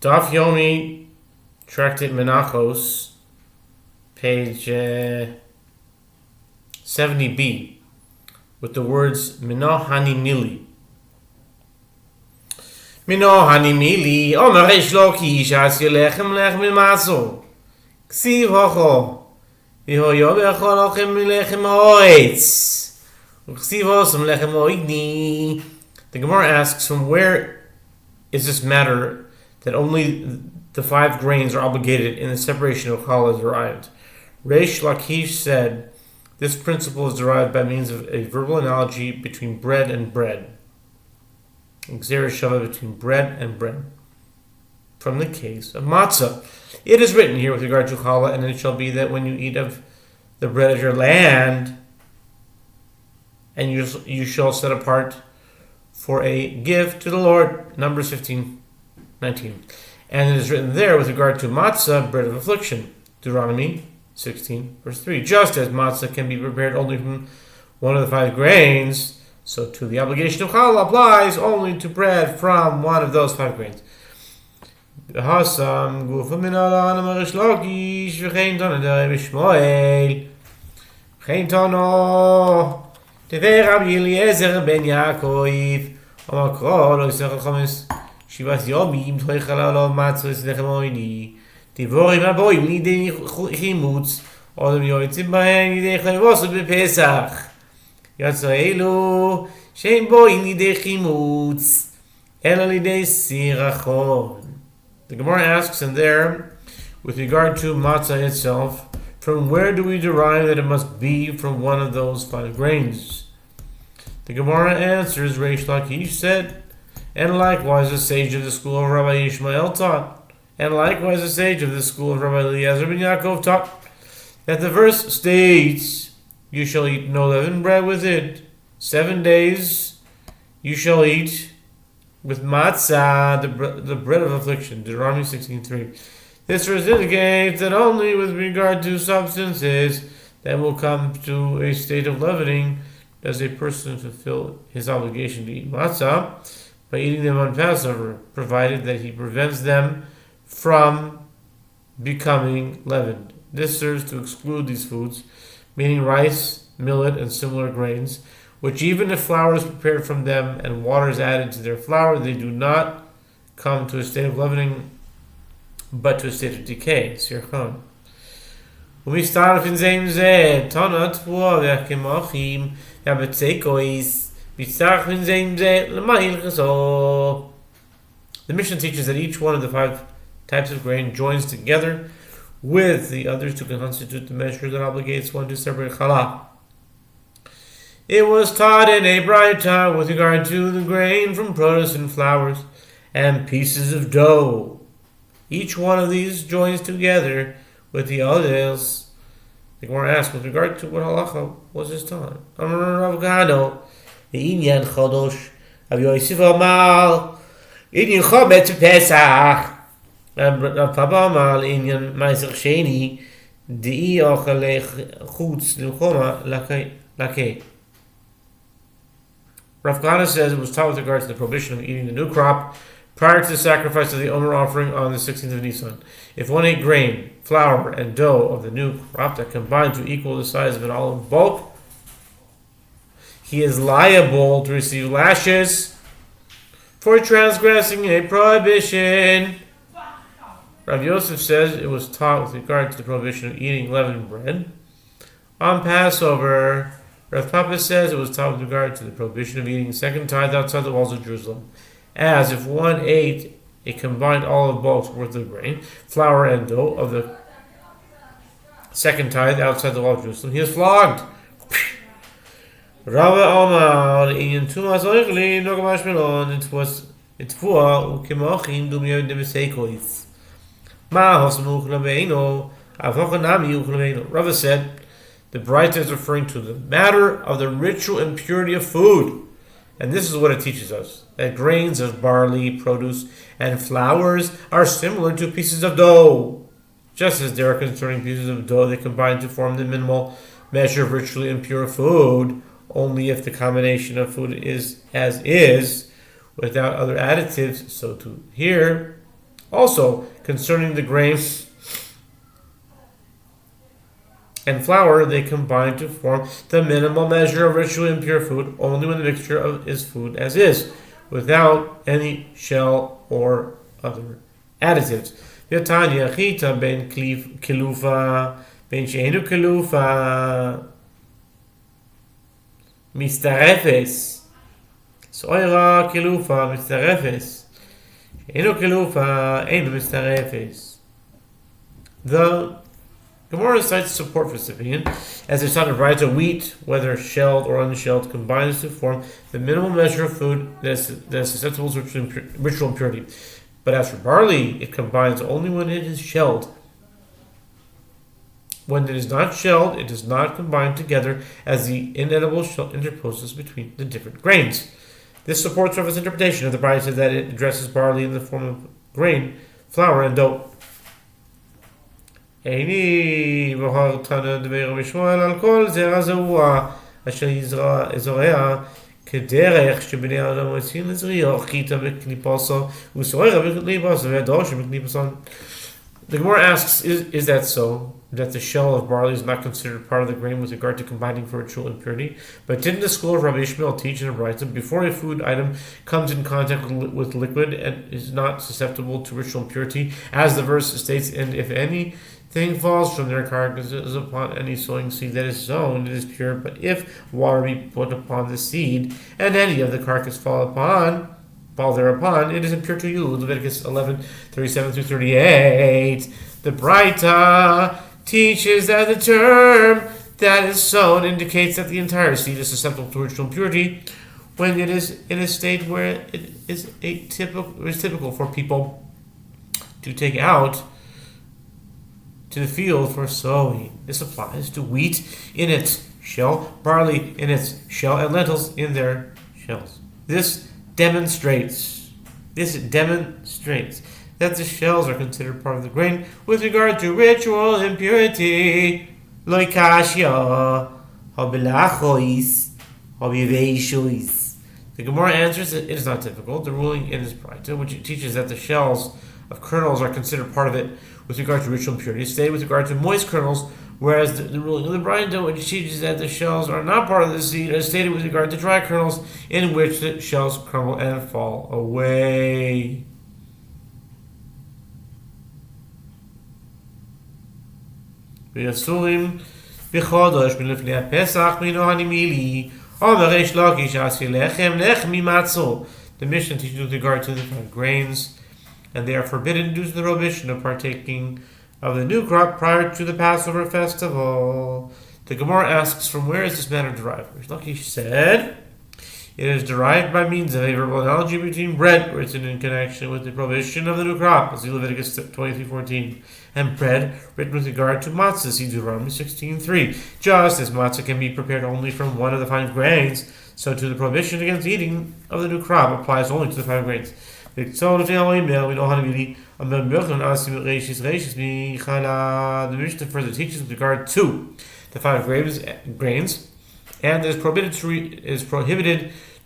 Daf Yomi, tractate Menachot, page 70b, with the words Mino Hani Mili. Mino Hani Mili, Omer Eish Loki, Shas Yelechem Lechem Mimaso, Ksiv Hocho, Yehoshua Bechol Ochem Lechem Hoetz, Ksiv Hosem Lechem Oidni. The Gemara asks, from where is this matter that only the 5 grains are obligated in the separation of challah derived? Reish Lakish said, this principle is derived by means of a verbal analogy between bread and bread. Xer Shava, between bread and bread. From the case of matzah. It is written here with regard to challah, and it shall be that when you eat of the bread of your land, and you shall set apart for a gift to the Lord. Numbers 15:19. And it is written there with regard to matzah, bread of affliction. Deuteronomy 16, verse 3. Just as matzah can be prepared only from one of the 5 grains, so too the obligation of challah applies only to bread from one of those 5 grains. Rabbi Eliezer ben Yaakov, Omakro, lo yisach al-chomes, Shivas Yomim, Toichal Olam Matzos Lechem Oini, Divorim Aboim Lidei Chimutz, Odom Yoitzim Bahem Lidei Chavosot BePesach, Yatzoelu, Shein Boim Lidei Chimutz, Ela Lidei Sirachon. The Gemara asks, and there, with regard to matzah itself, from where do we derive that it must be from one of those 5 grains? The Gemara answers, Reish Lakish said, and likewise the sage of the school of Rabbi Ishmael taught, and likewise the sage of the school of Rabbi Eliezer ben Yaakov taught, that the verse states, you shall eat no leavened bread with it. 7 days you shall eat with matzah, the bread of affliction. Deuteronomy 16:3. This verse indicates that only with regard to substances that will come to a state of leavening does a person fulfill his obligation to eat matzah by eating them on Passover, provided that he prevents them from becoming leavened. This serves to exclude these foods, meaning rice, millet, and similar grains, which even if flour is prepared from them and water is added to their flour, they do not come to a state of leavening, but to a state of decay. Sirchon. Umistarf in zeim zeh, tonat vua v'achimochim, yabetzekois, mistarf in zeim zeh, l'mayil cheso. The Mishnah teaches that each one of the 5 types of grain joins together with the others to constitute the measure that obligates one to separate challah. It was taught in a braita with regard to the grain from produce and flours and pieces of dough. Each one of these joins together with the others. The Gemara asks, with regard to what halacha was this taught? Amar Rav Gado, Inyan Chadash, Rav Yosef Amal, Inyan Chomet Pesach, Rav Papa Amal, Inyan Meiser Sheni, Dei Ochel Chutz L'Choma Lakei. Rav Gado says it was taught with regard to the prohibition of eating the new crop prior to the sacrifice of the Omer offering on the 16th of Nisan. If one ate grain, flour, and dough of the new crop that combined to equal the size of an olive bulk, he is liable to receive lashes for transgressing a prohibition. Rav Yosef says it was taught with regard to the prohibition of eating leavened bread on Passover. Rav Papa says it was taught with regard to the prohibition of eating second tithe outside the walls of Jerusalem, as if one ate a combined olive bulk's worth of grain, flour, and dough of the second tithe outside the wall of Jerusalem, he is flogged. Rava Omar, in Tumas Oichli, Nogamash Melon, it was Ukimochim, Dumio Demesekois. Ma Hosmuch Laveino, Avochanami Uchlaveino. Rava said, the Braita is referring to the matter of the ritual impurity of food. And this is what it teaches us, that grains of barley, produce, and flours are similar to pieces of dough. Just as there are concerning pieces of dough that combine to form the minimal measure of ritually impure food, only if the combination of food is as is, without other additives, so too here, Also, concerning the grain and flour, they combine to form the minimal measure of ritually impure food only when the mixture is food as is, without any shell or other additives. Yatanya chita ben kilufa ben sheinu kilufa mistarefes soira kilufa mistarefes sheinu kilufa einu mistarefes. The Gemara cites support for this opinion, as it's not a right of wheat, whether shelled or unshelled, combines to form the minimal measure of food that is susceptible to ritual impurity. But as for barley, it combines only when it is shelled. When it is not shelled, it does not combine together, as the inedible shell interposes between the different grains. This supports Rava's interpretation of the Brayta that it addresses barley in the form of grain, flour, and dough. איני בוחר תנא דבר משמואל על כל זרע זרוע אשר יזרע כדרך שבני האדם מוצאים לזריעו חיטה בקליפוסו וסוררה בקליפוסו והדורש בקליפוסו. The Gemara asks, is that so? That the shell of barley is not considered part of the grain with regard to combining for ritual impurity? But didn't the school of Rabbi Ishmael teach in a Brayta, before a food item comes in contact with liquid and is not susceptible to ritual impurity, as the verse states, and if anything falls from their carcasses upon any sowing seed that is sown, it is pure. But if water be put upon the seed, and any of the carcass fall thereupon, it is impure to you. Leviticus 11:37-38. The Brayta teaches that the term that is sown indicates that the entire seed is susceptible to ritual impurity when it is in a state where it is typical for people to take out to the field for sowing. This applies to wheat in its shell, barley in its shell, and lentils in their shells. This demonstrates that the shells are considered part of the grain with regard to ritual impurity. Loikashia, habilachois, habiveishois. The Gemara answers that it is not difficult. The ruling in this Brayta, which teaches that the shells of kernels are considered part of it with regard to ritual impurity, stated with regard to moist kernels, whereas the ruling of the Brayta, which teaches that the shells are not part of the seed, is stated with regard to dry kernels, in which the shells crumble and fall away. V'yasurim v'chodosh b'lefnei Pesach mino hanimili omer reish lakish asir lechem lechmi matzo. The Mishnah teaches with regard to the 5 grains, and they are forbidden due to the prohibition of partaking of the new crop prior to the Passover festival. The Gemara asks, from where is this matter derived? Reish Lakish said, it is derived by means of a verbal analogy between bread, written in connection with the prohibition of the new crop, see Leviticus 23:14, and bread, written with regard to matzah, see Deuteronomy 16:3. Just as matzah can be prepared only from one of the 5 grains, so too the prohibition against eating of the new crop applies only to the 5 grains. The Mishnah further teaches with regard to the 5 grains, and is prohibited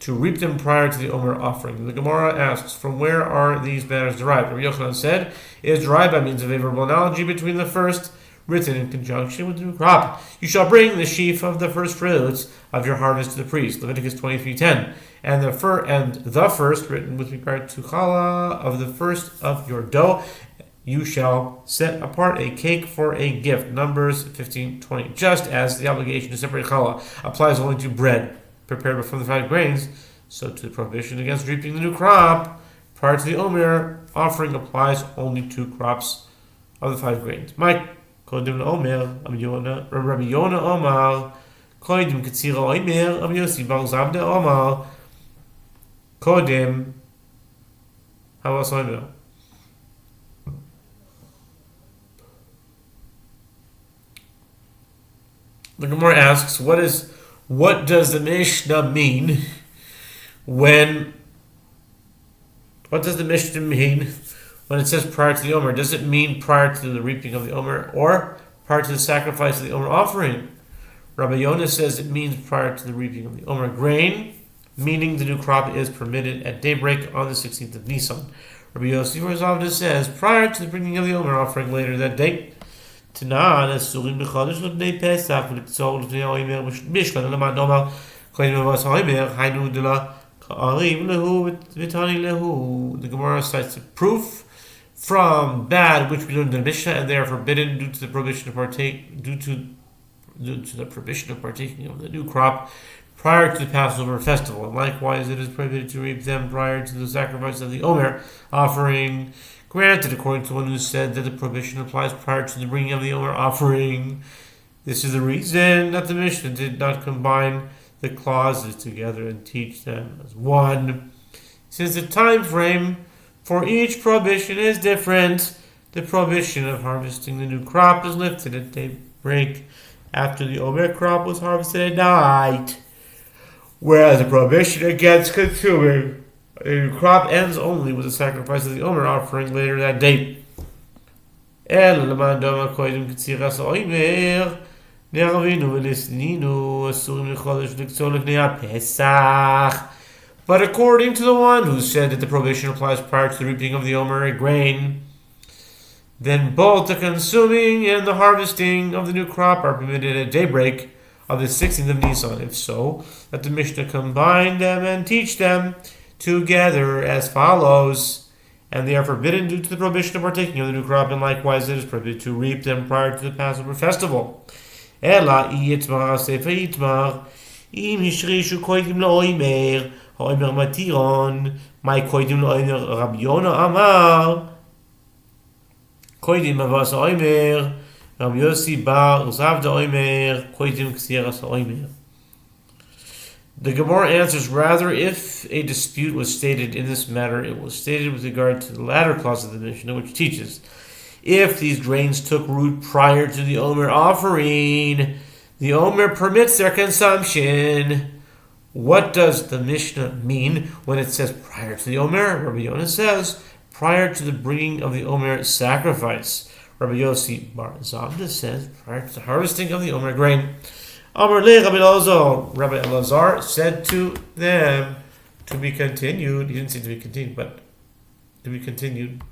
to reap them prior to the Omer offering. The Gemara asks, from where are these matters derived? Rabbi Yochanan said, it is derived by means of a verbal analogy between the first, written in conjunction with the new crop. You shall bring the sheaf of the first fruits of your harvest to the priest, Leviticus 23:10, and the first, written with regard to challah, of the first of your dough, you shall set apart a cake for a gift, Numbers 15:20. Just as the obligation to separate challah applies only to bread prepared from the 5 grains, so to the prohibition against reaping the new crop prior to the Omer offering applies only to crops of the 5 grains. Mike, Kodim Omer, Rabbi Yonah Omar, Kodim Ketzira Omer, Rabbi Yossi Bar Zabde Omar, Kodim, how else I know? The Gemara asks, what does the Mishnah mean when it says prior to the Omer? Does it mean prior to the reaping of the Omer or prior to the sacrifice of the Omer offering? Rabbi Yonah says it means prior to the reaping of the Omer grain, meaning the new crop is permitted at daybreak on the 16th of Nisan. Rabbi Yossi Zavda says, prior to the bringing of the Omer offering later that day. Tanan Asurim B'Chodesh L'Bnei Pesach V'Litzol L'Bnei Omer Mishkan L'Man Omer Koyim Avos Omer Hainu D'La Ka'arim Lehu V'Tani Lehu. The Gemara cites a proof from that which we learned in the Mishnah, and they are forbidden due to the prohibition of partaking of the new crop prior to the Passover festival. And likewise, it is prohibited to reap them prior to the sacrifice of the Omer offering. Granted, according to one who said that the prohibition applies prior to the bringing of the Omer offering, this is the reason that the Mishnah did not combine the clauses together and teach them as one. Since the time frame for each prohibition is different, the prohibition of harvesting the new crop is lifted at daybreak after the Omer crop was harvested at night, whereas the prohibition against consuming a new crop ends only with the sacrifice of the Omer offering later that day. But according to the one who said that the prohibition applies prior to the reaping of the Omer grain, then both the consuming and the harvesting of the new crop are permitted at daybreak of the 16th of Nisan. If so, let the Mishnah combine them and teach them together as follows. And they are forbidden due to the prohibition of partaking of the new crop, and likewise it is prohibited to reap them prior to the Passover festival. Ela yitmar sefer yitmar im hishrishu koidim la'oimer ha'oimer matiron mai koidim la'oimer Rabbi Yona amar koidim avas ha'oimer Rabbi Yossi bar Zavda oimer koidim ksieras ha'oimer. The Gemara answers, rather, if a dispute was stated in this matter, it was stated with regard to the latter clause of the Mishnah, which teaches, if these grains took root prior to the Omer offering, the Omer permits their consumption. What does the Mishnah mean when it says prior to the Omer? Rabbi Yonah says, prior to the bringing of the Omer sacrifice. Rabbi Yossi bar Zavda says, prior to the harvesting of the Omer grain. Amar le Rabbi Elazar. Rabbi Elazar said to them, to be continued. He didn't say to be continued, but to be continued.